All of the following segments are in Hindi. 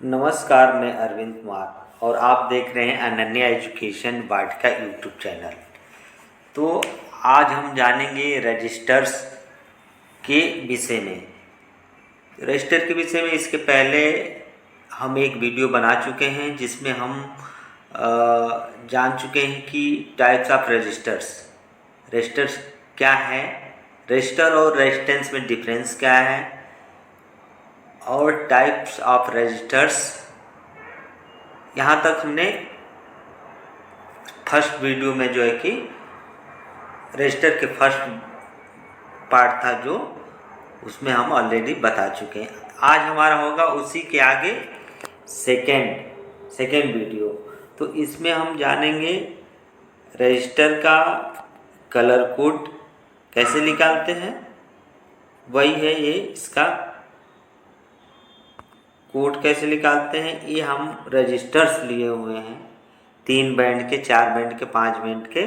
नमस्कार, मैं अरविंद कुमार और आप देख रहे हैं अनन्या एजुकेशन वाटिका यूट्यूब चैनल। तो आज हम जानेंगे रजिस्टर्स के विषय में। रजिस्टर के विषय में इसके पहले हम एक वीडियो बना चुके हैं जिसमें हम जान चुके हैं कि टाइप्स ऑफ रजिस्टर्स क्या है, रजिस्टर और रेजिस्टेंस में डिफरेंस क्या है, और टाइप्स ऑफ रजिस्टर्स। यहाँ तक हमने फर्स्ट वीडियो में जो है कि रजिस्टर के फर्स्ट पार्ट था जो उसमें हम ऑलरेडी बता चुके हैं। आज हमारा होगा उसी के आगे सेकेंड वीडियो। तो इसमें हम जानेंगे रजिस्टर का कलर कोड कैसे निकालते हैं, वही है ये इसका कोड कैसे निकालते हैं। ये हम रजिस्टर्स लिए हुए हैं 3 बैंड के, 4 बैंड के, 5 बैंड के।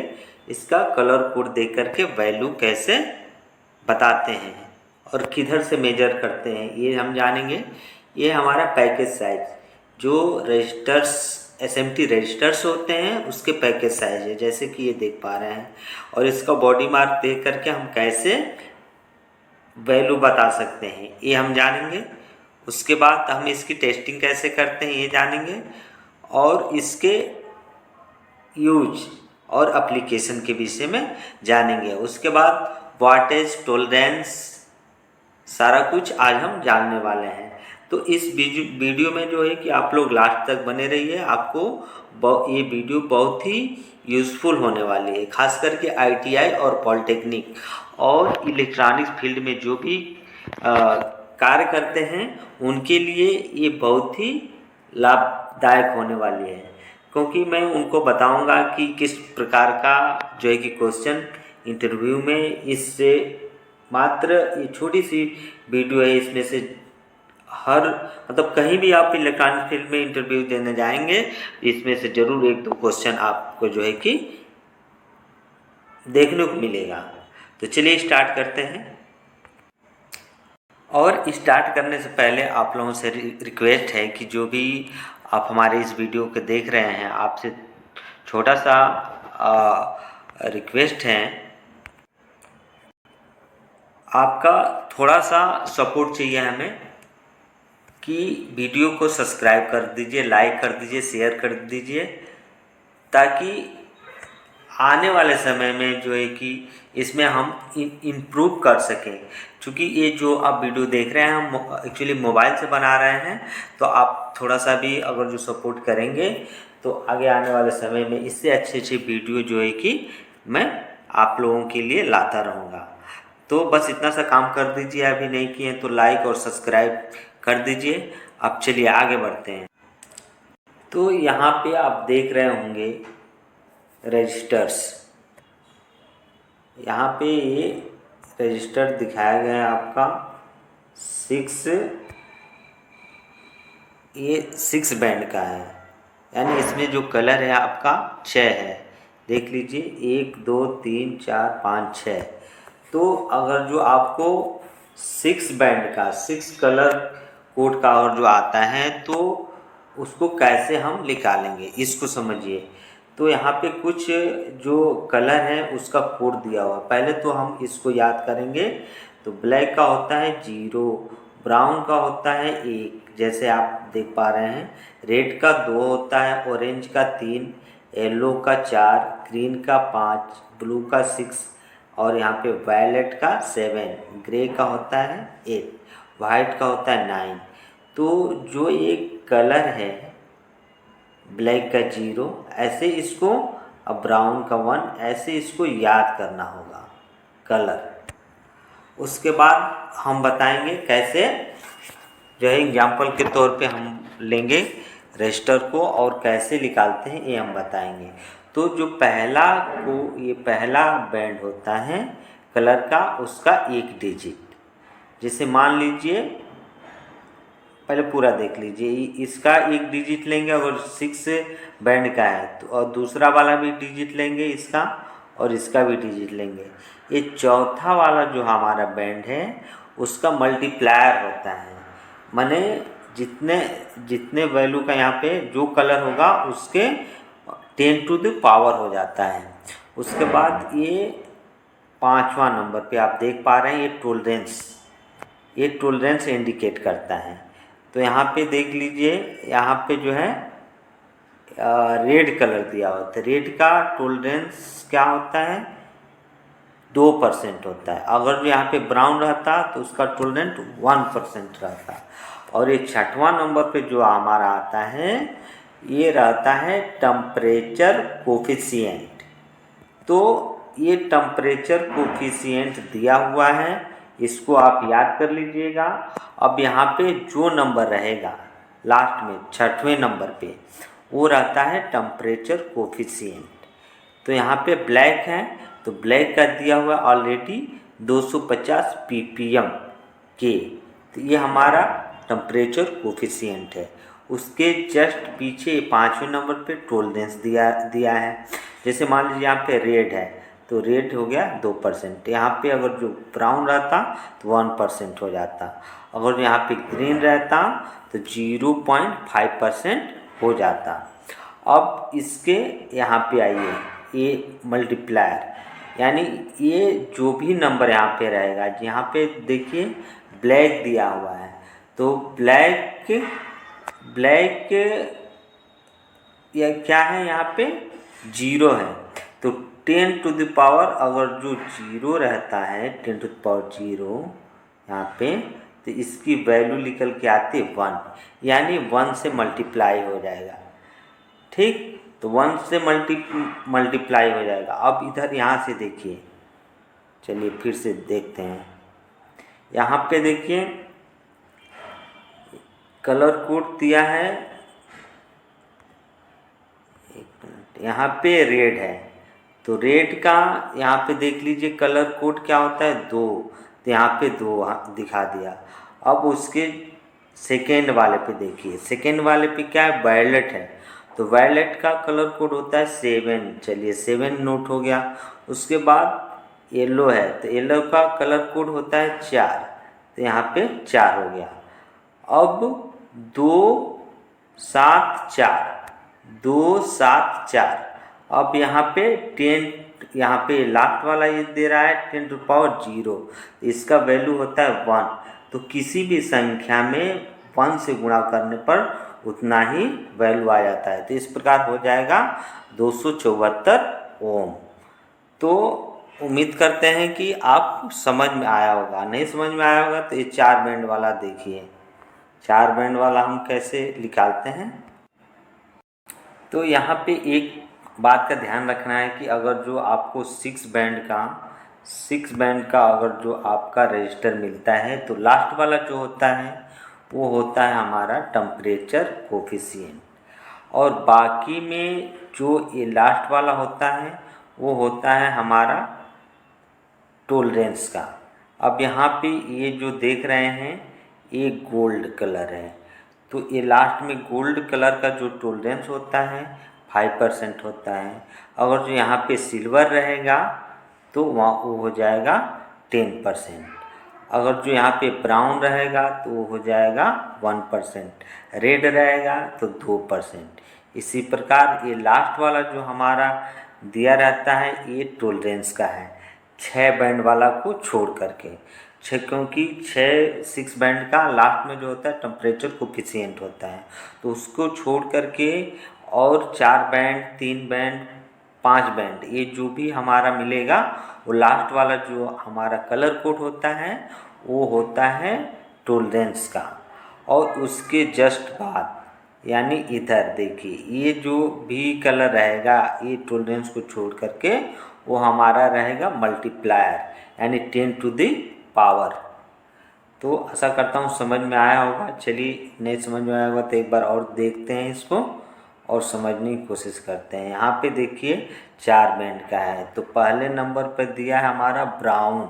इसका कलर कोड दे करके वैल्यू कैसे बताते हैं और किधर से मेजर करते हैं ये हम जानेंगे। ये हमारा पैकेज साइज, जो रजिस्टर्स एसएमटी रजिस्टर्स होते हैं उसके पैकेज साइज है, जैसे कि ये देख पा रहे हैं। और इसका बॉडी मार्क दे करके हम कैसे वैल्यू बता सकते हैं ये हम जानेंगे। उसके बाद हम इसकी टेस्टिंग कैसे करते हैं ये जानेंगे, और इसके यूज और एप्लीकेशन के विषय में जानेंगे। उसके बाद वाटेज, टॉलरेंस, सारा कुछ आज हम जानने वाले हैं। तो इस वीडियो में जो है कि आप लोग लास्ट तक बने रहिए, आपको ये वीडियो बहुत ही यूज़फुल होने वाली है। खास करके आईटीआई और पॉलिटेक्निक और इलेक्ट्रॉनिक्स फील्ड में जो भी कार्य करते हैं उनके लिए ये बहुत ही लाभदायक होने वाली है, क्योंकि मैं उनको बताऊंगा कि किस प्रकार का जो है कि क्वेश्चन इंटरव्यू में, इससे मात्र ये छोटी सी वीडियो है, इसमें से हर मतलब कहीं भी आप इलेक्ट्रॉनिक फील्ड में इंटरव्यू देने जाएंगे इसमें से जरूर 1-2 क्वेश्चन आपको जो है कि देखने को मिलेगा। तो चलिए स्टार्ट करते हैं। और स्टार्ट करने से पहले आप लोगों से रिक्वेस्ट है कि जो भी आप हमारे इस वीडियो को देख रहे हैं, आपसे छोटा सा रिक्वेस्ट है, आपका थोड़ा सा सपोर्ट चाहिए हमें कि वीडियो को सब्सक्राइब कर दीजिए, लाइक कर दीजिए, शेयर कर दीजिए, ताकि आने वाले समय में जो है कि इसमें हम इम्प्रूव कर सकें। क्योंकि ये जो आप वीडियो देख रहे हैं हम एक्चुअली मोबाइल से बना रहे हैं, तो आप थोड़ा सा भी अगर जो सपोर्ट करेंगे तो आगे आने वाले समय में इससे अच्छे वीडियो जो है कि मैं आप लोगों के लिए लाता रहूँगा। तो बस इतना सा काम कर दीजिए, अभी नहीं किए तो लाइक और सब्सक्राइब कर दीजिए। अब चलिए आगे बढ़ते हैं। तो यहाँ पे आप देख रहे होंगे रजिस्टर्स, यहाँ पे ये रजिस्टर दिखाया गया है आपका 6 बैंड का है, यानी इसमें जो कलर है आपका 6 है। देख लीजिए 1 2 3 4 5 6। तो अगर जो आपको 6 बैंड का 6 कलर कोड का और जो आता है तो उसको कैसे हम निकालेंगे इसको समझिए। तो यहाँ पे कुछ जो कलर है उसका कोड दिया हुआ, पहले तो हम इसको याद करेंगे। तो ब्लैक का होता है 0, ब्राउन का होता है 1 जैसे आप देख पा रहे हैं, रेड का 2 होता है, ऑरेंज का 3, येलो का 4, ग्रीन का 5, ब्लू का 6 और यहाँ पे वायलेट का 7, ग्रे का होता है 8, वाइट का होता है 9। तो जो ये कलर है ब्लैक का 0, ऐसे इसको, अब ब्राउन का 1, ऐसे इसको याद करना होगा कलर। उसके बाद हम बताएंगे कैसे जो है एग्जाम्पल के तौर पे हम लेंगे रजिस्टर को और कैसे निकालते हैं ये हम बताएंगे। तो जो ये पहला बैंड होता है कलर का, उसका 1 डिजिट, जैसे मान लीजिए, पहले पूरा देख लीजिए, इसका 1 डिजिट लेंगे अगर 6 बैंड का है तो, और दूसरा वाला भी डिजिट लेंगे इसका, और इसका भी डिजिट लेंगे। ये चौथा वाला जो हमारा बैंड है उसका मल्टीप्लायर होता है, माने जितने जितने वैल्यू का यहाँ पे जो कलर होगा उसके 10 टू द पावर हो जाता है। उसके बाद ये 5वां नंबर पे आप देख पा रहे हैं ये टोलरेंस इंडिकेट करता है। तो यहाँ पे देख लीजिए, यहाँ पे जो है रेड कलर दिया होता है। रेड का टोलरेंस क्या होता है, 2% होता है। अगर यहाँ पे ब्राउन रहता तो उसका टोलरेंस 1% रहता। और ये 6वां नंबर पे जो हमारा आता है ये रहता है टेम्परेचर कोफिशिएंट। तो ये टेम्परेचर कोफिशिएंट दिया हुआ है, इसको आप याद कर लीजिएगा। अब यहाँ पे जो नंबर रहेगा लास्ट में 6वें नंबर पे वो रहता है टेम्परेचर कोफिशिएंट। तो यहाँ पे ब्लैक है तो ब्लैक का दिया हुआ ऑलरेडी 250 ppm के, तो ये हमारा टेम्परेचर कोफिशिएंट है। उसके जस्ट पीछे 5वें नंबर पे टोलरेंस दिया है। जैसे मान लीजिए यहाँ पे रेड है तो रेड हो गया 2%। यहाँ पे अगर जो ब्राउन रहता तो 1% हो जाता। अगर यहाँ पे ग्रीन रहता तो 0.5% हो जाता। अब इसके यहाँ पे आइए, ये मल्टीप्लायर यानी ये जो भी नंबर यहाँ पे रहेगा, यहाँ पे देखिए ब्लैक दिया हुआ है तो ब्लैक या क्या है यहाँ पे 0 है। तो 10 टू द पावर अगर जो 0 रहता है 10 टू द पावर 0 यहाँ पे, तो इसकी वैल्यू निकल के आती है 1, यानी 1 से मल्टीप्लाई हो जाएगा। ठीक, तो 1 से मल्टीप्लाई हो जाएगा। अब इधर यहाँ से देखिए, चलिए फिर से देखते हैं। यहाँ पे देखिए कलर कोड दिया है, एक मिनट, यहाँ पे रेड है तो रेड का यहाँ पे देख लीजिए कलर कोड क्या होता है 2, तो यहाँ पे 2 दिखा दिया। अब उसके सेकेंड वाले पे देखिए, सेकेंड वाले पे क्या है, वायलेट है तो वायलेट का कलर कोड होता है 7। चलिए 7 नोट हो गया। उसके बाद येलो है तो येलो का कलर कोड होता है 4, तो यहाँ पे 4 हो गया। अब 2 7 4 2 7 4, अब यहाँ पे 10, यहाँ पे लास्ट वाला ये दे रहा है 10 टू पावर 0, इसका वैल्यू होता है 1। तो किसी भी संख्या में 1 से गुणा करने पर उतना ही वैल्यू आ जाता है। तो इस प्रकार हो जाएगा 274 ओम। तो उम्मीद करते हैं कि आप समझ में आया होगा। नहीं समझ में आया होगा तो ये 4 बैंड वाला देखिए, 4 बैंड वाला हम कैसे निकालते हैं। तो यहाँ पे एक बात का ध्यान रखना है कि अगर जो आपको 6 बैंड का अगर जो आपका रजिस्टर मिलता है तो लास्ट वाला जो होता है वो होता है हमारा टेम्परेचर कोफिशिएंट, और बाकी में जो ये लास्ट वाला होता है वो होता है हमारा टोलरेंस का। अब यहाँ पे ये जो देख रहे हैं ये गोल्ड कलर है, तो ये लास्ट में गोल्ड कलर का जो टोलरेंस होता है 5% होता है। अगर जो यहाँ पे सिल्वर रहेगा तो वहाँ वो हो जाएगा 10%। अगर जो यहाँ पे ब्राउन रहेगा तो वो हो जाएगा 1%, रेड रहेगा तो 2%। इसी प्रकार ये लास्ट वाला जो हमारा दिया रहता है ये टोलरेंस का है, 6 बैंड वाला को छोड़ करके। क्योंकि 6 बैंड का लास्ट में जो होता है टेम्परेचर कोफिशिएंट होता है, तो उसको छोड़ करके और 4 बैंड 3 बैंड 5 बैंड ये जो भी हमारा मिलेगा वो लास्ट वाला जो हमारा कलर कोड होता है वो होता है टोलरेंस का। और उसके जस्ट बाद यानी इधर देखिए ये जो भी कलर रहेगा ये टोलरेंस को छोड़ करके वो हमारा रहेगा मल्टीप्लायर, यानी 10 टू द पावर। तो आशा करता हूँ समझ में आया होगा। चलिए नहीं समझ में आया होगा तो एक बार और देखते हैं इसको और समझने की कोशिश करते हैं। यहाँ पे देखिए 4 बैंड का है, तो पहले नंबर पर दिया है हमारा ब्राउन,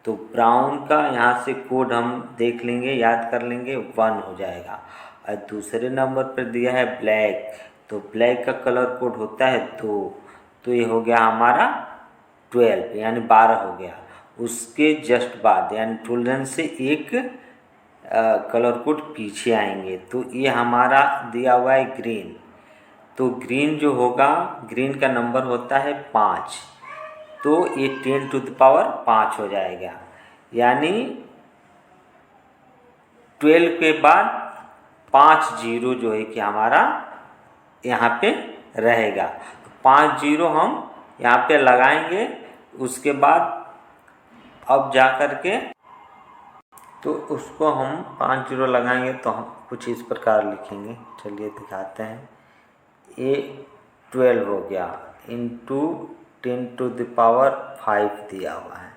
तो ब्राउन का यहाँ से कोड हम देख लेंगे, याद कर लेंगे, 1 हो जाएगा। और दूसरे नंबर पर दिया है ब्लैक, तो ब्लैक का कलर कोड होता है 2, तो ये हो गया हमारा 12 यानी 12 हो गया। उसके जस्ट बाद यानी टोलरेंस से एक कलर कोड पीछे आएंगे। तो ये हमारा दिया हुआ है ग्रीन, तो ग्रीन जो होगा, ग्रीन का नंबर होता है 5, तो ये 10⁵ हो जाएगा। यानी 12 के बाद 5 जीरो जो है कि हमारा यहाँ पे रहेगा। तो 5 जीरो हम यहाँ पे लगाएंगे। उसके बाद अब जा कर के तो उसको हम 5 जीरो लगाएंगे तो हम कुछ इस प्रकार लिखेंगे। चलिए दिखाते हैं। ये 12 हो गया इंटू 10⁵ दिया हुआ है।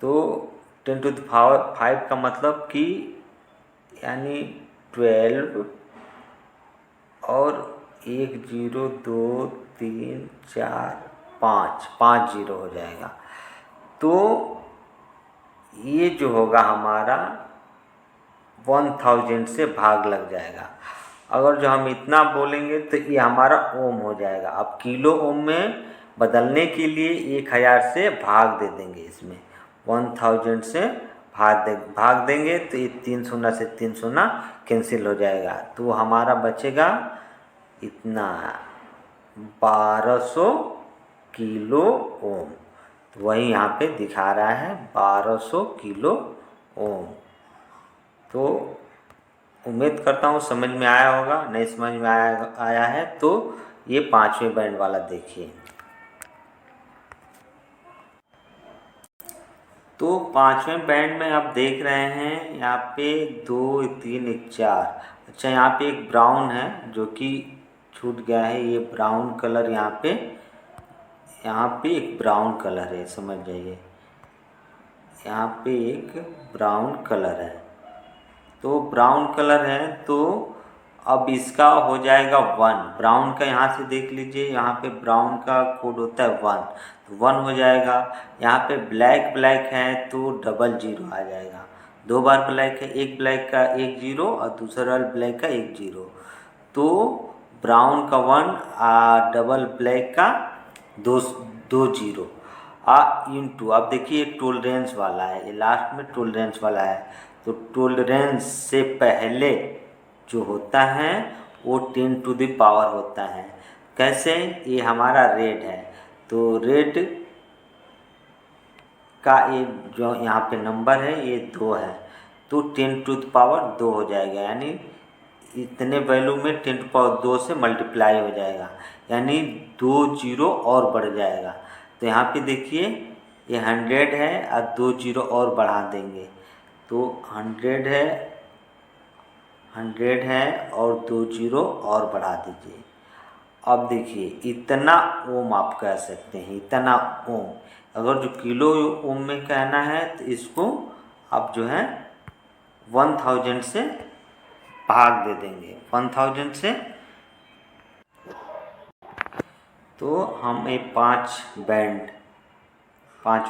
तो 10⁵ का मतलब कि यानी 12 और 1 0 2 3 4 5 जीरो हो जाएगा। तो ये जो होगा हमारा 1000 से भाग लग जाएगा। अगर जो हम इतना बोलेंगे तो ये हमारा ओम हो जाएगा। अब किलो ओम में बदलने के लिए 1000 से भाग दे देंगे, इसमें 1000 से भाग देंगे तो ये 3 शून्य से 3 शून्य कैंसिल हो जाएगा। तो हमारा बचेगा इतना 1200 किलो ओम। तो वही यहाँ पे दिखा रहा है 1200 किलो ओम। तो उम्मीद करता हूँ समझ में आया होगा। नहीं समझ में आया है तो ये 5वें बैंड वाला देखिए। तो 5वें बैंड में आप देख रहे हैं यहाँ पे 2 3 1 4। अच्छा, यहाँ पे एक ब्राउन है जो कि छूट गया है। ये ब्राउन कलर यहाँ पे एक ब्राउन कलर है, समझ जाइए। यहाँ पे एक ब्राउन कलर है, तो ब्राउन कलर है तो अब इसका हो जाएगा 1। ब्राउन का यहाँ से देख लीजिए, यहाँ पे ब्राउन का कोड होता है 1, तो 1 हो जाएगा। यहाँ पे ब्लैक है तो 00 आ जाएगा। 2 बार ब्लैक है, एक ब्लैक का 1 0 और दूसरा ब्लैक का 1 0। तो ब्राउन का 1 डबल ब्लैक का 2 0 इंटू। अब देखिए एक टोलरेंस वाला है, ये लास्ट में टोलरेंस वाला है। तो टोलरेंस से पहले जो होता है वो 10⁵ होता है। कैसे? ये हमारा रेड है, तो रेड का ये जो यहाँ पे नंबर है ये 2 है, तो 10⁵ हो जाएगा। यानी इतने वैल्यू में 10⁵ से मल्टीप्लाई हो जाएगा, यानी 2 जीरो और बढ़ जाएगा। तो यहाँ पे देखिए ये 100 है और 2 जीरो और बढ़ा देंगे तो 100 है और 2 जीरो और बढ़ा दीजिए। अब देखिए इतना ओम आप कह सकते हैं, इतना ओम। अगर जो किलो ओम में कहना है तो इसको आप जो है 1000 से भाग दे देंगे, 1000 से। तो हम एक 5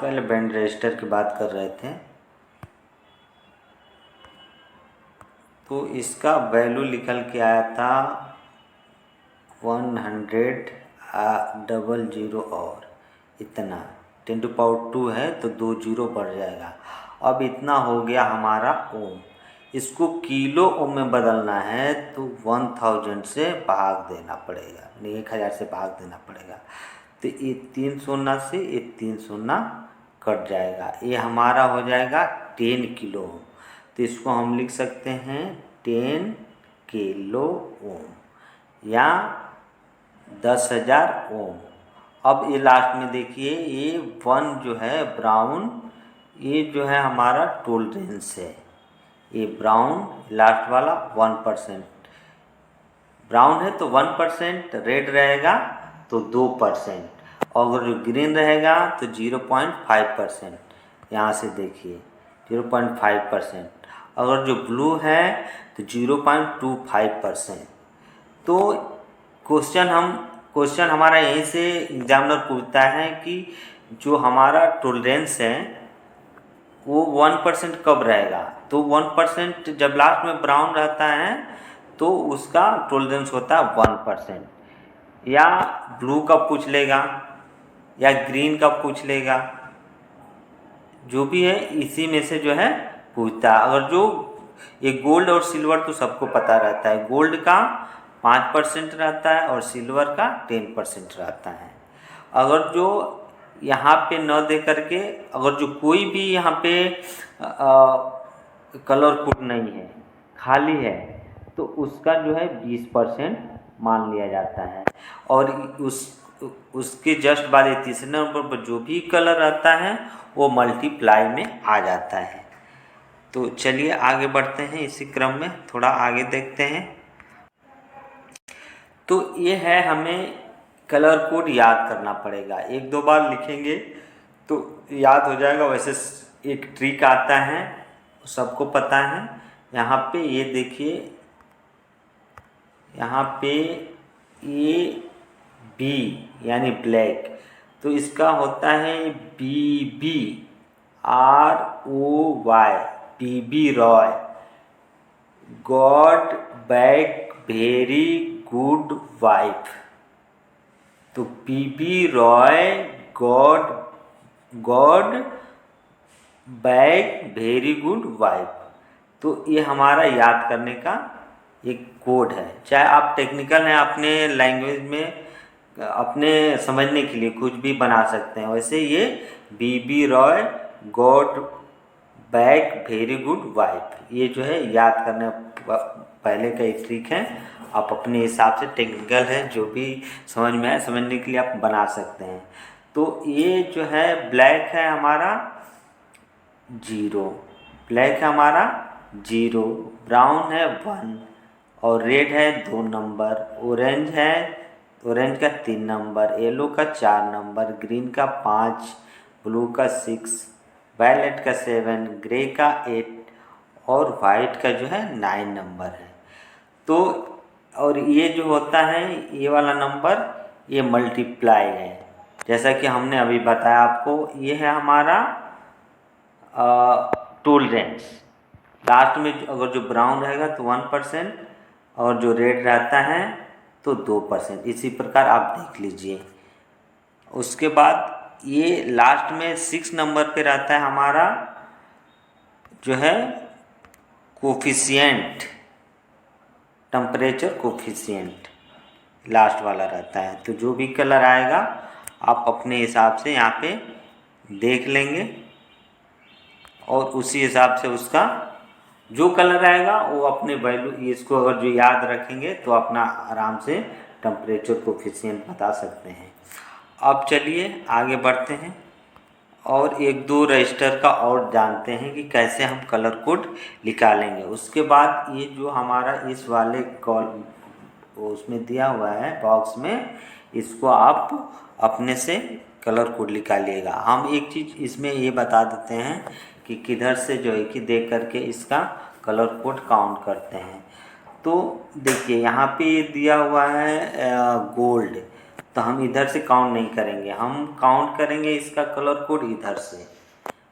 वाले बैंड रजिस्टर की बात कर रहे थे। तो इसका वैल्यू निकल के आया था 100 00 और इतना 10⁵ है तो 2 जीरो बढ़ जाएगा। अब इतना हो गया हमारा ओम। इसको किलो ओम में बदलना है तो 1000 से भाग देना पड़ेगा, नहीं 1000 से भाग देना पड़ेगा। तो ये 3 शून्य से ये 3 शून्य कट जाएगा, ये हमारा हो जाएगा 10 किलो ओम। तो इसको हम लिख सकते हैं 10 किलो ओम या 10,000 ओम। अब ये लास्ट में देखिए ये 1 जो है ब्राउन, ये जो है हमारा टोलरेंस है। ये ब्राउन लास्ट वाला 1%, ब्राउन है तो 1%, रेड रहेगा तो 2%, और अगर जो ग्रीन रहेगा तो 0.5%। यहाँ से देखिए 0.5%, अगर जो ब्लू है तो 0.25%। तो क्वेश्चन हमारा यहीं से एग्जामिनर पूछता है कि जो हमारा टोलरेंस है वो 1% कब रहेगा। तो 1% जब लास्ट में ब्राउन रहता है तो उसका टोलरेंस होता है 1%। या ब्लू का पूछ लेगा या ग्रीन का पूछ लेगा, जो भी है इसी में से जो है पूछता है। अगर जो ये गोल्ड और सिल्वर तो सबको पता रहता है, गोल्ड का 5% रहता है और सिल्वर का 10% रहता है। अगर जो यहाँ पे न दे करके अगर जो कोई भी यहाँ पे कलर कोड नहीं है, खाली है, तो उसका जो है 20% मान लिया जाता है। और उसके जस्ट बाद तीसरे नंबर पर जो भी कलर आता है वो मल्टीप्लाई में आ जाता है। तो चलिए आगे बढ़ते हैं, इसी क्रम में थोड़ा आगे देखते हैं। तो ये है, हमें कलर कोड याद करना पड़ेगा, एक दो बार लिखेंगे तो याद हो जाएगा। वैसे एक ट्रिक आता है, सबको पता है। यहाँ पे ये देखिए, यहाँ पे ए बी यानी ब्लैक, तो इसका होता है BB ROY, BB Roy, God back very good wife. तो BB Roy God back very good wife. तो ये हमारा याद करने का एक कोड है। चाहे आप टेक्निकल हैं, अपने लैंग्वेज में अपने समझने के लिए कुछ भी बना सकते हैं। वैसे ये BB Roy God back very good wife, ये जो है याद करने पहले का एक ट्रिक है। आप अपने हिसाब से टेक्निकल है, जो भी समझ में आए समझने के लिए आप बना सकते हैं। तो ये जो है ब्लैक है हमारा 0, ब्लैक है हमारा 0, ब्राउन है 1 और रेड है 2 नंबर, ऑरेंज है, ऑरेंज का 3 नंबर, येलो का 4 नंबर, ग्रीन का 5, ब्लू का 6, वायलेट का 7, ग्रे का 8 और वाइट का जो है 9 नंबर है। तो और ये जो होता है, ये वाला नंबर ये मल्टीप्लाई है, जैसा कि हमने अभी बताया आपको। ये है हमारा टॉलरेंस। लास्ट में अगर जो ब्राउन रहेगा तो 1% और जो रेड रहता है तो 2%। इसी प्रकार आप देख लीजिए। उसके बाद ये लास्ट में 6 नंबर पे रहता है हमारा जो है कोफिशिएंट, टेम्परेचर कोफिशिएंट लास्ट वाला रहता है। तो जो भी कलर आएगा आप अपने हिसाब से यहाँ पे देख लेंगे और उसी हिसाब से उसका जो कलर आएगा वो अपने वैल्यू, इसको अगर जो याद रखेंगे तो अपना आराम से टेम्परेचर कोफिशिएंट बता सकते हैं। अब चलिए आगे बढ़ते हैं और एक दो रजिस्टर का और जानते हैं कि कैसे हम कलर कोड निकालेंगे। उसके बाद ये जो हमारा इस वाले कॉल उसमें दिया हुआ है बॉक्स में, इसको आप अपने से कलर कोड निकालिएगा। हम एक चीज़ इसमें ये बता देते हैं कि किधर से जो है कि देख करके इसका कलर कोड काउंट करते हैं। तो देखिए यहाँ पे ये दिया हुआ है गोल्ड, तो हम इधर से काउंट नहीं करेंगे, हम काउंट करेंगे इसका कलर कोड इधर से।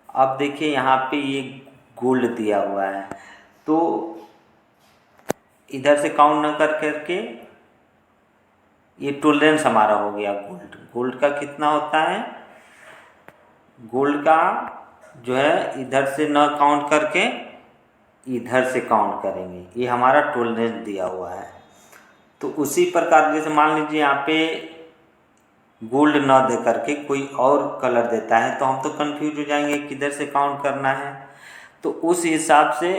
अब देखिए यहाँ पे ये गोल्ड दिया हुआ है, तो इधर से काउंट न कर करके ये टॉलरेंस हमारा हो गया गोल्ड। गोल्ड का कितना होता है, गोल्ड का जो है इधर से न काउंट करके इधर से काउंट करेंगे, ये हमारा टॉलरेंस दिया हुआ है। तो उसी प्रकार जैसे मान लीजिए यहाँ पे गोल्ड न दे करके कोई और कलर देता है तो हम तो कंफ्यूज हो जाएंगे किधर से काउंट करना है। तो उस हिसाब से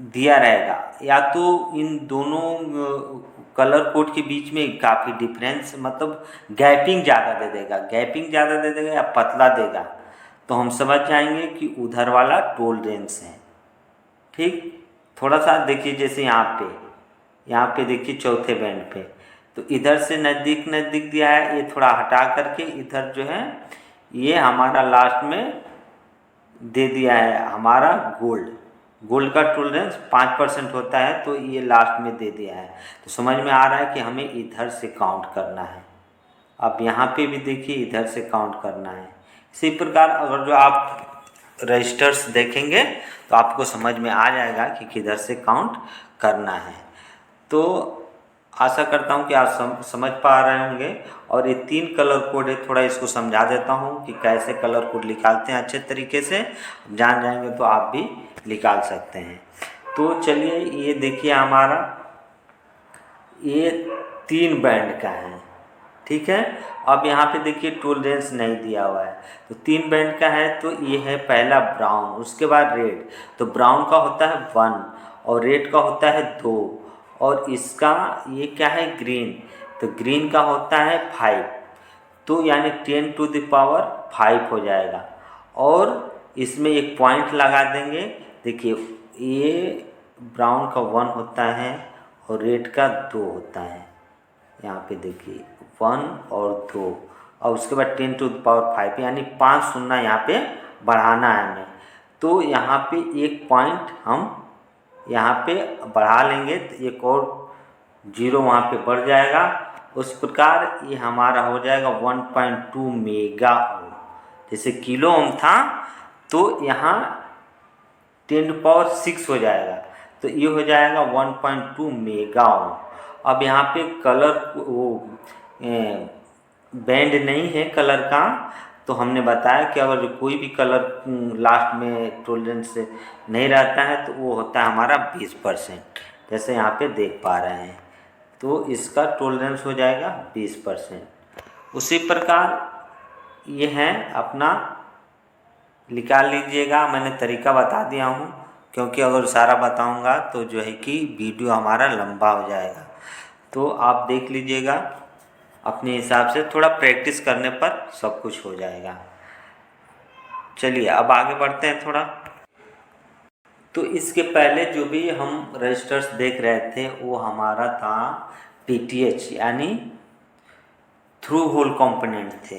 दिया रहेगा, या तो इन दोनों कलर कोड के बीच में काफ़ी डिफरेंस, मतलब गैपिंग ज़्यादा दे देगा, गैपिंग ज़्यादा दे देगा या पतला देगा, तो हम समझ जाएंगे कि उधर वाला टॉलरेंस है। ठीक, थोड़ा सा देखिए, जैसे यहाँ पे देखिए चौथे बैंड पे, तो इधर से नज़दीक नज़दीक दिया है, ये थोड़ा हटा करके इधर जो है ये हमारा लास्ट में दे दिया है हमारा गोल्ड। गोल्ड का टॉलरेंस 5% होता है, तो ये लास्ट में दे दिया है। तो समझ में आ रहा है कि हमें इधर से काउंट करना है। अब यहाँ पे भी देखिए इधर से काउंट करना है। इसी प्रकार अगर जो आप रजिस्टर्स देखेंगे तो आपको समझ में आ जाएगा कि किधर से काउंट करना है। तो आशा करता हूँ कि आप समझ पा रहे होंगे। और ये 3 कलर कोड है, थोड़ा इसको समझा देता हूँ कि कैसे कलर कोड निकालते हैं अच्छे तरीके से। जान जाएंगे तो आप भी निकाल सकते हैं। तो चलिए ये देखिए हमारा ये 3 बैंड का है, ठीक है। अब यहाँ पे देखिए टोलरेंस नहीं दिया हुआ है, तो 3 बैंड का है। तो ये है पहला ब्राउन, उसके बाद रेड। तो ब्राउन का होता है 1 और रेड का होता है 2 और इसका ये क्या है ग्रीन, तो ग्रीन का होता है 5। तो यानी 10⁵ हो जाएगा। और इसमें एक पॉइंट लगा देंगे। देखिए ये ब्राउन का 1 होता है और रेड का 2 होता है। यहाँ पे देखिए 1 और 2 और उसके बाद 10⁵ यानी 5 शून्य यहाँ पे बढ़ाना है हमें। तो यहाँ पे एक पॉइंट हम यहाँ पे बढ़ा लेंगे तो एक और 0 वहाँ पे बढ़ जाएगा। उस प्रकार ये हमारा हो जाएगा 1.2 मेगा ओम। जैसे किलो ओम था तो यहाँ 10⁶ हो जाएगा, तो ये हो जाएगा 1.2 मेगा ओम। अब यहाँ पे कलर वो बैंड नहीं है कलर का, तो हमने बताया कि अगर जो कोई भी कलर लास्ट में टोलरेंस से नहीं रहता है तो वो होता है हमारा 20%, जैसे यहाँ पे देख पा रहे हैं। तो इसका टोलरेंस हो जाएगा 20%। उसी प्रकार ये है अपना, निकाल लीजिएगा। मैंने तरीका बता दिया हूँ, क्योंकि अगर सारा बताऊँगा तो जो है कि वीडियो हमारा लंबा हो जाएगा। तो आप देख लीजिएगा अपने हिसाब से, थोड़ा प्रैक्टिस करने पर सब कुछ हो जाएगा। चलिए अब आगे बढ़ते हैं थोड़ा। तो इसके पहले जो भी हम रजिस्टर्स देख रहे थे वो हमारा था PTH यानी थ्रू होल कंपोनेंट थे।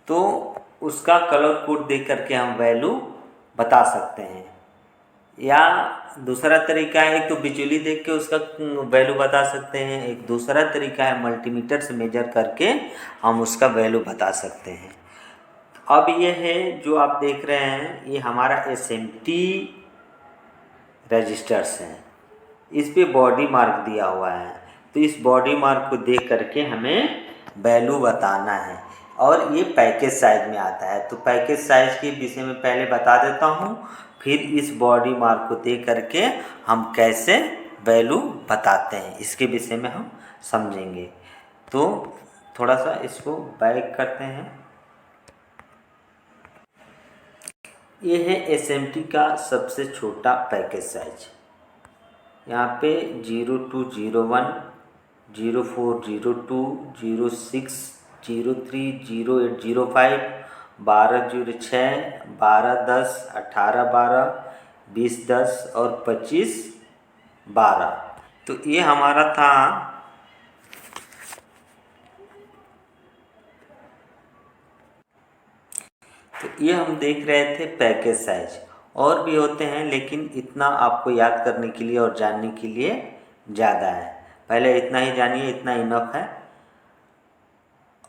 तो उसका कलर कोड देख करके हम वैल्यू बता सकते हैं, या दूसरा तरीका है, एक तो बिजली देख के उसका वैल्यू बता सकते हैं, एक दूसरा तरीका है मल्टीमीटर से मेजर करके हम उसका वैल्यू बता सकते हैं। अब ये है जो आप देख रहे हैं ये हमारा SMT रजिस्टर्स हैं, इस पे बॉडी मार्क दिया हुआ है। तो इस बॉडी मार्क को देख करके हमें वैल्यू बताना है। और ये पैकेज साइज में आता है, तो पैकेज साइज के विषय में पहले बता देता हूँ, फिर इस बॉडी मार्क को देख करके हम कैसे वैल्यू बताते हैं इसके विषय में हम समझेंगे। तो थोड़ा सा इसको बैक करते हैं। ये है SMT का सबसे छोटा पैकेज साइज। यहाँ पे 0201, 0402, 06, 03, 0805, 1206, 1210, 1812, 2010 और 2512। तो ये हमारा था तो ये हम देख रहे थे पैकेज साइज। और भी होते हैं लेकिन इतना आपको याद करने के लिए और जानने के लिए ज़्यादा है, पहले इतना ही जानिए, इतना इनफ है।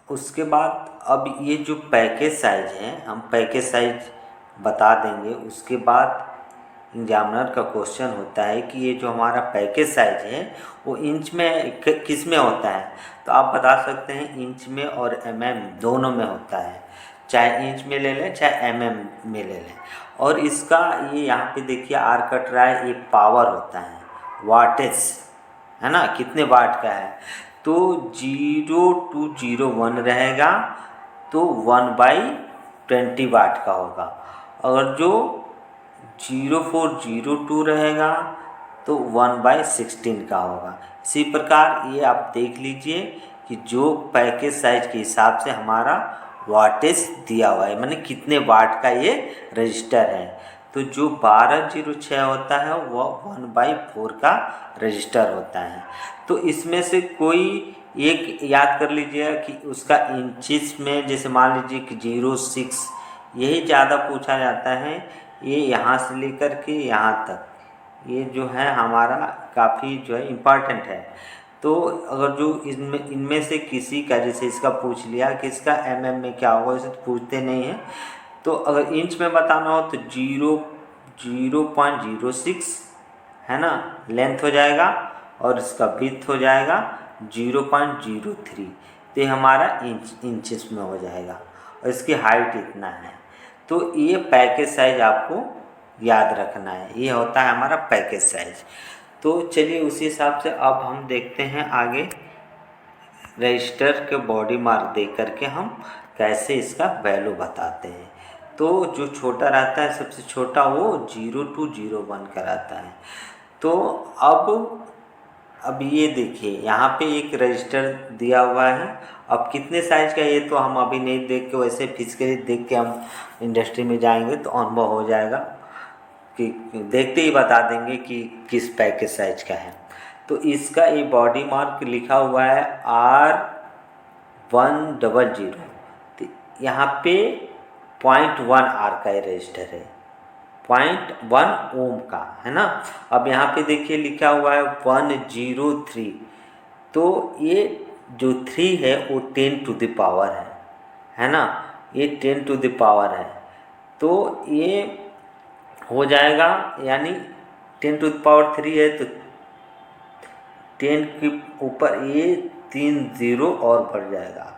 उसके बाद अब ये जो पैकेज साइज है हम पैकेज साइज बता देंगे। उसके बाद एग्जामिनर का क्वेश्चन होता है कि ये जो हमारा पैकेज साइज है वो इंच में किस में होता है, तो आप बता सकते हैं इंच में और mm दोनों में होता है, चाहे इंच में ले लें चाहे mm में ले लें। और इसका ये यहाँ पे देखिए आर कट रहा है, ये पावर होता है, वाटेज है ना, कितने वाट का है। तो 0201 रहेगा तो 1/20 वाट का होगा। अगर जो 0402 रहेगा तो 1/16 का होगा। इसी प्रकार ये आप देख लीजिए कि जो पैकेज साइज के हिसाब से हमारा वाटेज दिया हुआ है, माने कितने वाट का ये रजिस्टर है। तो जो 1206 होता है वह 1/4 का रजिस्टर होता है। तो इसमें से कोई एक याद कर लीजिएगा कि उसका इंचिस में, जैसे मान लीजिए कि 06 यही ज़्यादा पूछा जाता है, ये यहाँ से लेकर के यहाँ तक, ये जो है हमारा काफ़ी जो है इम्पॉर्टेंट है। तो अगर जो इनमें से किसी का, जैसे इसका पूछ लिया कि इसका mm में क्या होगा, इसे तो पूछते नहीं हैं। तो अगर इंच में बताना हो तो 0.06 है ना लेंथ हो जाएगा, और इसका विड्थ हो जाएगा 0.03, तो ये हमारा इंचेस में हो जाएगा और इसकी हाइट इतना है। तो ये पैकेज साइज आपको याद रखना है, ये होता है हमारा पैकेज साइज। तो चलिए उसी हिसाब से अब हम देखते हैं आगे रजिस्टर के बॉडी मार्क देख करके हम कैसे इसका वैल्यू बताते हैं। तो जो छोटा रहता है सबसे छोटा वो 0201 का रहता है। तो अब ये देखिए यहाँ पे एक रजिस्टर दिया हुआ है। अब कितने साइज का ये तो हम अभी नहीं देख के, वैसे फिजिकली देख के हम इंडस्ट्री में जाएंगे तो अनुभव हो जाएगा कि देखते ही बता देंगे कि किस पैकेज साइज का है। तो इसका ये बॉडी मार्क लिखा हुआ है R100। तो यहाँ पे 0.1 आर का ये रजिस्टर है, 0.1 ओम का है ना। अब यहाँ पे देखिए लिखा हुआ है 103। तो ये जो 3 है वो 10 टू द पावर है ना, ये 10 टू द पावर है। तो ये हो जाएगा यानी 10 टू द पावर 3 है तो 10 के ऊपर ये 3 0 और बढ़ जाएगा।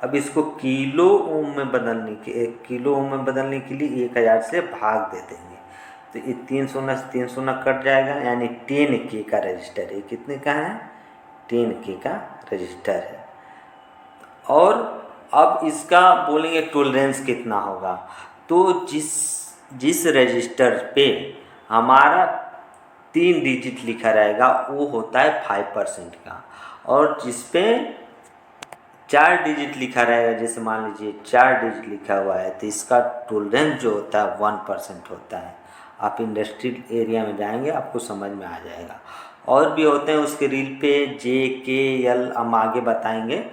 अब इसको किलो ओम में बदलने के लिए 1000 से भाग दे देंगे तो ये 3 शून्य से 3 शून्य कट जाएगा, यानी 10K का रजिस्टर है। कितने का है? 10K का रजिस्टर है। और अब इसका बोलेंगे टोलरेंस कितना होगा, तो जिस रजिस्टर पे हमारा 3 डिजिट लिखा रहेगा वो होता है 5% का, और जिस पे 4 डिजिट लिखा रहेगा, जैसे मान लीजिए 4 डिजिट लिखा हुआ है, तो इसका टोलरेंस जो होता है 1% होता है। आप इंडस्ट्रियल एरिया में जाएंगे आपको समझ में आ जाएगा। और भी होते हैं उसके रील पे JKL हम आगे बताएंगे,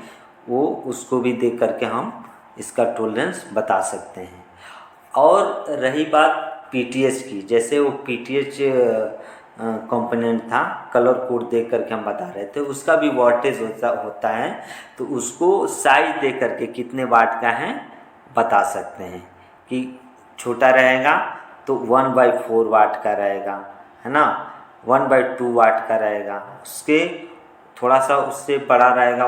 वो उसको भी देख करके हम इसका टोलरेंस बता सकते हैं। और रही बात PTH की, जैसे वो PTH कंपोनेंट था, कलर कोड देख करके हम बता रहे थे, उसका भी वाटेज होता है। तो उसको साइज देख करके कितने वाट का है बता सकते हैं कि छोटा रहेगा तो 1/4 वाट का रहेगा, है ना, 1/2 वाट का रहेगा, उसके थोड़ा सा उससे बड़ा रहेगा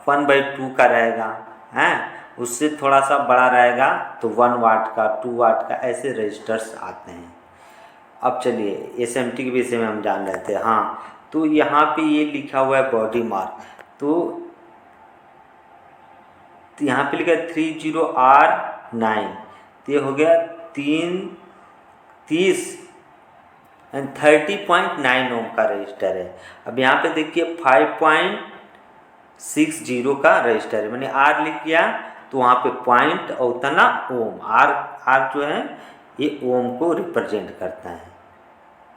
1/2 का रहेगा, हैं, उससे थोड़ा सा बड़ा रहेगा तो 1 वाट का, 2 वाट का, ऐसे रजिस्टर्स आते हैं। अब चलिए SMT के विषय में हम जान रहे थे। हाँ, तो यहाँ पे ये लिखा हुआ है बॉडी मार्क, तो यहाँ पे लिखा है 30R9, तो ये हो गया 30.9 ओम का रजिस्टर है। अब यहाँ पे देखिए 5.60 का रजिस्टर है, मैंने R लिख दिया तो वहाँ पे पॉइंट और उतना ओम, R जो है ये ओम को रिप्रेजेंट करता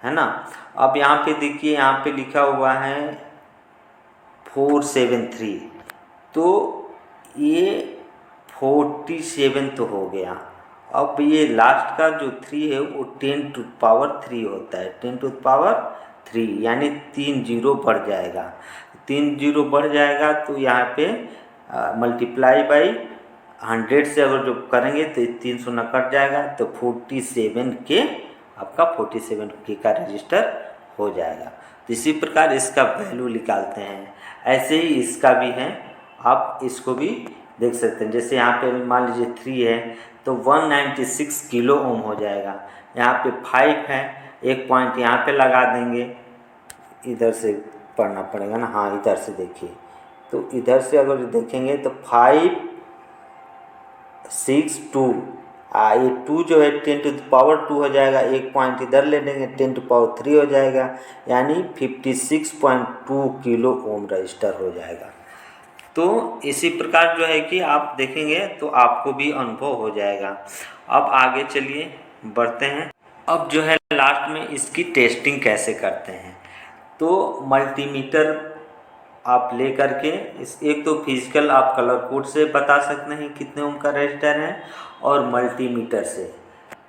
है ना। अब यहाँ पे देखिए यहाँ पे लिखा हुआ है 473, तो ये 47 तो हो गया। अब ये लास्ट का जो 3 है वो 10 टू पावर 3 होता है, 10 टू पावर 3, यानी 3 0 बढ़ जाएगा। 3 0 बढ़ जाएगा तो यहाँ पे मल्टीप्लाई बाई 100 से अगर जो करेंगे तो 3 शून्य कट जाएगा, तो 47K आपका 47K का रजिस्टर हो जाएगा। तो इसी प्रकार इसका वैल्यू निकालते हैं, ऐसे ही इसका भी है, आप इसको भी देख सकते हैं। जैसे यहाँ पे मान लीजिए 3 है तो 196 किलो ओम हो जाएगा। यहाँ पे 5 है, एक पॉइंट यहाँ पे लगा देंगे, इधर से पढ़ना पड़ेगा ना, हाँ इधर से देखिए, तो इधर से अगर देखेंगे तो 5 6 2, ये 2 जो है 10 टू द पावर 2 हो जाएगा, एक पॉइंट इधर ले लेंगे 10 टू पावर 3 हो जाएगा, यानी 56.2 किलो ओम रजिस्टर हो जाएगा। तो इसी प्रकार जो है कि आप देखेंगे तो आपको भी अनुभव हो जाएगा। अब आगे चलिए बढ़ते हैं। अब जो है लास्ट में इसकी टेस्टिंग कैसे करते हैं, तो मल्टीमीटर आप ले करके एक तो फिजिकल आप कलर कोड से बता सकते हैं कितने ओम का रजिस्टर है, और मल्टीमीटर से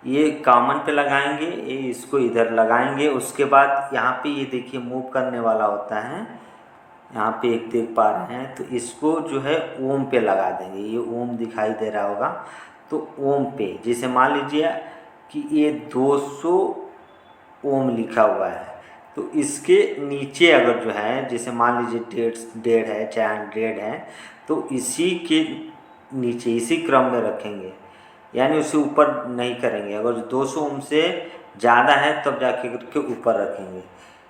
ये कॉमन पे लगाएंगे, ये इसको इधर लगाएंगे। उसके बाद यहाँ पे ये देखिए मूव करने वाला होता है, यहाँ पे एक देख पा रहे हैं, तो इसको जो है ओम पे लगा देंगे। ये ओम दिखाई दे रहा होगा, तो ओम पे जैसे मान लीजिए कि ये 200 ओम लिखा हुआ है, तो इसके नीचे अगर जो है, जैसे मान लीजिए 150 है, चाहे 100 है, तो इसी के नीचे इसी क्रम में रखेंगे, यानी उससे ऊपर नहीं करेंगे। अगर 200 ओम से ज़्यादा है तब जाके करके ऊपर रखेंगे,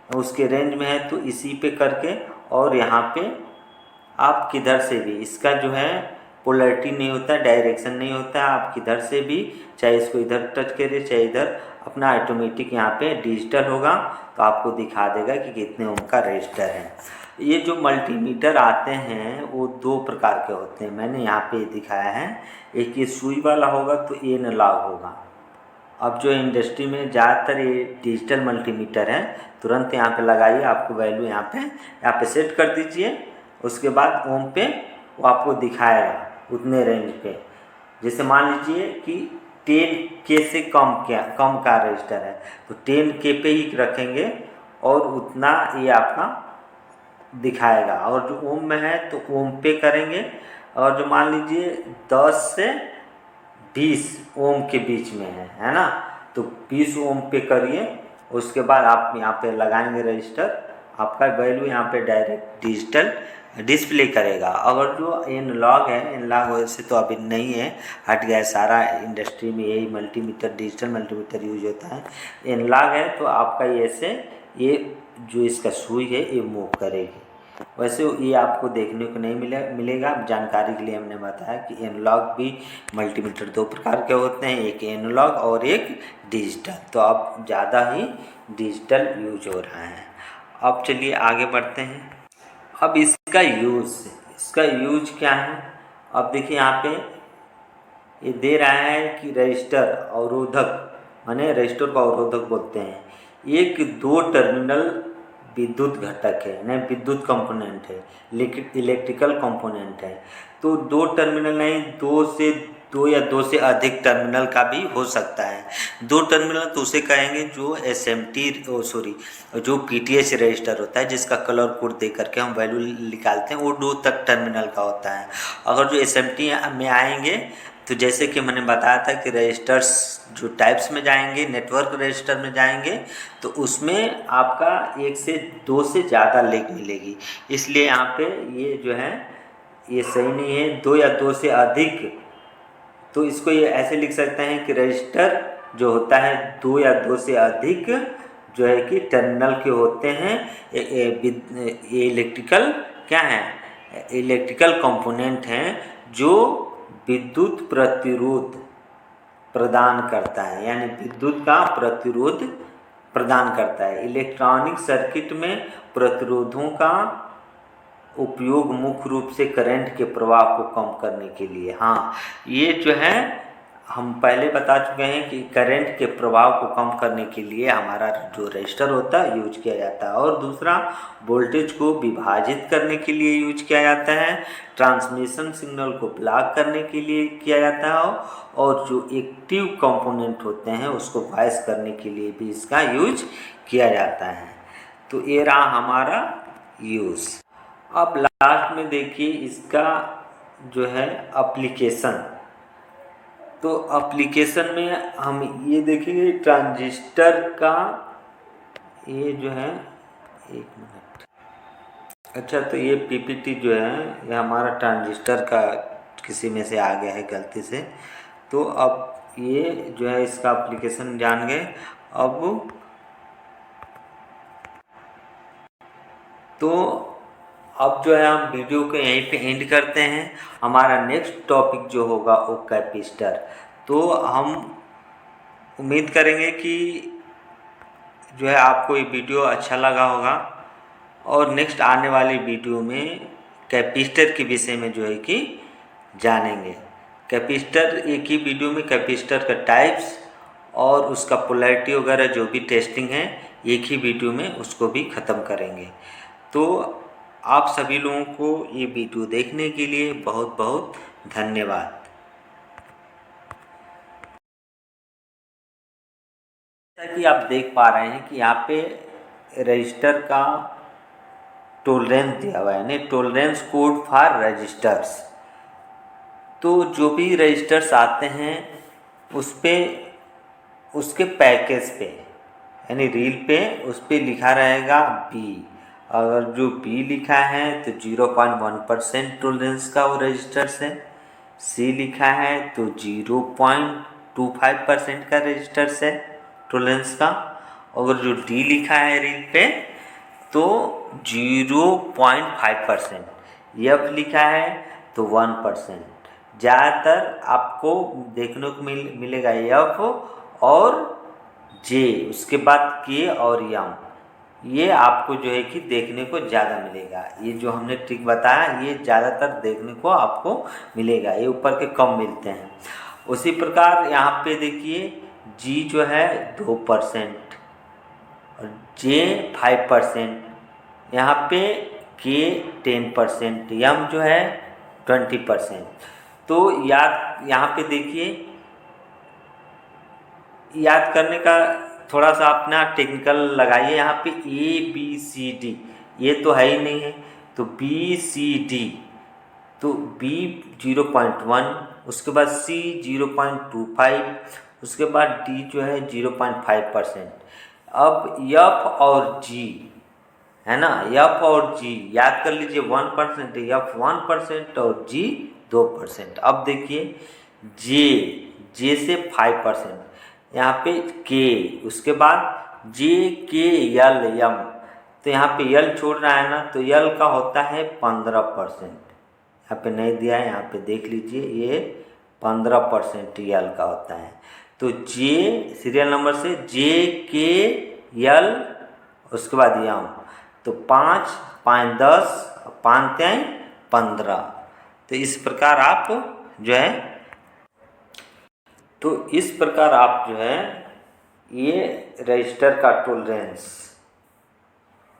उसके रेंज में है तो इसी पे करके, और यहाँ पे आप किधर से भी इसका जो है पोलैरिटी नहीं होता, डायरेक्शन नहीं होता, आप किधर से भी, चाहे इसको इधर टच करिए चाहे इधर, अपना ऑटोमेटिक यहाँ पे डिजिटल होगा तो आपको दिखा देगा कि कितने ओम का रजिस्टर है। ये जो मल्टीमीटर आते हैं वो 2 प्रकार के होते हैं, मैंने यहाँ पे दिखाया है। एक ये सुई वाला होगा तो एनालॉग होगा। अब जो इंडस्ट्री में ज़्यादातर ये डिजिटल मल्टीमीटर है, तुरंत यहाँ पे लगाइए, आपको वैल्यू यहाँ पे सेट कर दीजिए, उसके बाद ओम पे वो आपको दिखाएगा उतने रेंज पे। जैसे मान लीजिए कि 10K से कम का रजिस्टर है तो 10K पे ही रखेंगे और उतना ये आपका दिखाएगा। और जो ओम में है तो ओम पे करेंगे, और जो मान लीजिए 10 से 20 ओम के बीच में है ना, तो 20 ओम पे करिए, उसके बाद आप यहाँ पे लगाएंगे रजिस्टर, आपका वैल्यू यहाँ पे डायरेक्ट डिजिटल डिस्प्ले करेगा। अगर जो एनालॉग है, एनालॉग वैसे तो अभी नहीं है, हट गया है सारा, इंडस्ट्री में यही मल्टीमीटर, डिजिटल मल्टीमीटर यूज होता है। एनालॉग है तो आपका ये ऐसे, ये जो इसका सुई है ये मूव करेगी। वैसे ये आपको देखने को नहीं मिलेगा, जानकारी के लिए हमने बताया कि एनालॉग भी मल्टीमीटर 2 प्रकार के होते हैं, एक एनालॉग और एक डिजिटल। तो अब ज़्यादा ही डिजिटल यूज हो रहा है। अब चलिए आगे बढ़ते हैं। अब इसका यूज क्या है। अब देखिए यहाँ पे ये दे रहा है कि रजिस्टर अवरोधक, माने रजिस्टर को अवरोधक बोलते हैं, एक 2 टर्मिनल विद्युत घटक है, नहीं विद्युत कंपोनेंट है, इलेक्ट्रिकल कंपोनेंट है। तो 2 टर्मिनल नहीं, 2 या 2 से अधिक टर्मिनल का भी हो सकता है। 2 टर्मिनल तो उसे कहेंगे जो जो पीटीएच रजिस्टर होता है, जिसका कलर कोड दे करके हम वैल्यू निकालते हैं, वो 2 तक टर्मिनल का होता है। अगर जो एसएमटी में आएंगे तो जैसे कि मैंने बताया था कि रजिस्टर्स जो टाइप्स में जाएंगे, नेटवर्क रजिस्टर में जाएंगे, तो उसमें आपका 1 से 2 से ज़्यादा लेग मिलेगी। इसलिए यहाँ पे ये जो है ये सही नहीं है, 2 या 2 से अधिक। तो इसको ये ऐसे लिख सकते हैं कि रजिस्टर जो होता है 2 या 2 से अधिक जो है कि टर्मिनल के होते हैं, ये इलेक्ट्रिकल क्या है, इलेक्ट्रिकल कंपोनेंट हैं जो विद्युत प्रतिरोध प्रदान करता है, यानी विद्युत का प्रतिरोध प्रदान करता है। इलेक्ट्रॉनिक सर्किट में प्रतिरोधों का उपयोग मुख्य रूप से करंट के प्रवाह को कम करने के लिए। हाँ, ये जो है हम पहले बता चुके हैं कि करंट के प्रभाव को कम करने के लिए हमारा जो रजिस्टर होता है यूज किया जाता है। और दूसरा, वोल्टेज को विभाजित करने के लिए यूज किया जाता है, ट्रांसमिशन सिग्नल को ब्लॉक करने के लिए किया जाता है, और जो एक्टिव कंपोनेंट होते हैं उसको वॉइस करने के लिए भी इसका यूज किया जाता है। तो ये रहा हमारा यूज। अब लास्ट में देखिए इसका जो है एप्लीकेशन। तो एप्लीकेशन में हम ये देखेंगे ट्रांजिस्टर का, ये जो है, एक मिनट, अच्छा, तो ये पीपीटी जो है ये हमारा ट्रांजिस्टर का किसी में से आ गया है गलती से। तो अब ये जो है इसका एप्लीकेशन जान गए। अब जो है हम वीडियो को यहीं पे एंड करते हैं। हमारा नेक्स्ट टॉपिक जो होगा वो कैपेसिटर। तो हम उम्मीद करेंगे कि जो है आपको ये वीडियो अच्छा लगा होगा, और नेक्स्ट आने वाली वीडियो में कैपेसिटर के विषय में जो है कि जानेंगे। कैपेसिटर एक ही वीडियो में कैपेसिटर का टाइप्स और उसका पोलैरिटी वगैरह जो भी टेस्टिंग है एक ही वीडियो में उसको भी ख़त्म करेंगे। तो आप सभी लोगों को ये वीडियो देखने के लिए बहुत बहुत धन्यवाद। जैसा कि आप देख पा रहे हैं कि यहाँ पे रजिस्टर का टोलरेंस दिया हुआ है, यानी टोलरेंस कोड फॉर रजिस्टर्स। तो जो भी रजिस्टर्स आते हैं उस पे, उसके पैकेज पे यानी रील पे उस पर लिखा रहेगा बी। अगर जो बी लिखा है तो 0.1% टोलरेंस का वो रजिस्टर्स है। सी लिखा है तो 0.25% का रजिस्टर्स है टोलरेंस का। अगर जो डी लिखा है रील पे तो 0.5%। एफ लिखा है तो 1%। ज़्यादातर आपको देखने को मिलेगा एफ और जे, उसके बाद के और यम, ये आपको जो है कि देखने को ज़्यादा मिलेगा। ये जो हमने ट्रिक बताया ये ज़्यादातर देखने को आपको मिलेगा, ये ऊपर के कम मिलते हैं। उसी प्रकार यहाँ पे देखिए जी जो है 2% और जे 5%, यहाँ पे के 10%, यम जो है 20%। तो याद यहाँ पे देखिए याद करने का थोड़ा सा अपना टेक्निकल लगाइए। यहाँ पे ए बी सी डी ये तो है ही नहीं है, तो बी सी डी, तो बी 0.1, उसके बाद सी 0.25, उसके बाद डी जो है 0.5%। अब एफ और जी है ना, एफ और जी याद कर लीजिए 1%, एफ 1% और जी 2%। अब देखिए जे से 5%, यहाँ पे के, उसके बाद जे के यल यम, तो यहाँ पे यल छोड़ रहा है ना, तो यल का होता है 15%। यहाँ पे नहीं दिया है, यहाँ पे देख लीजिए ये 15% यल का होता है। तो जे सीरियल नंबर से जे के यल, उसके बाद यम, तो 5 5 10 5 3 15। तो इस प्रकार आप जो है ये रजिस्टर का टोलरेंस,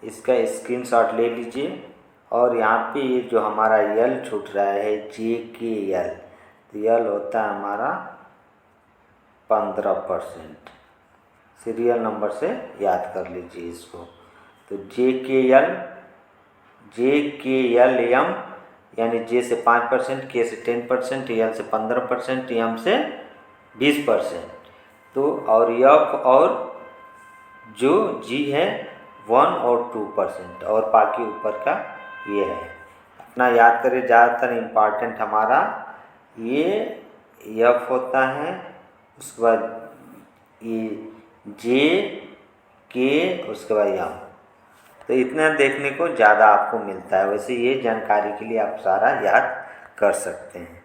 इसका स्क्रीनशॉट ले लीजिए। और यहाँ पे ये जो हमारा यल छूट रहा है जे के यल, तो यल होता है हमारा 15%। सीरियल नंबर से याद कर लीजिए इसको। तो जे के यल एम, यानी जे से 5%, के से 10%, यल से 15%, एम से 20%। तो और एफ और जो जी है 1 और 2%, और बाकी ऊपर का ये है। अपना याद करें, ज़्यादातर इम्पॉर्टेंट हमारा ये एफ होता है, उसके बाद ये जे के, उसके बाद एम। तो इतना देखने को ज़्यादा आपको मिलता है। वैसे ये जानकारी के लिए आप सारा याद कर सकते हैं।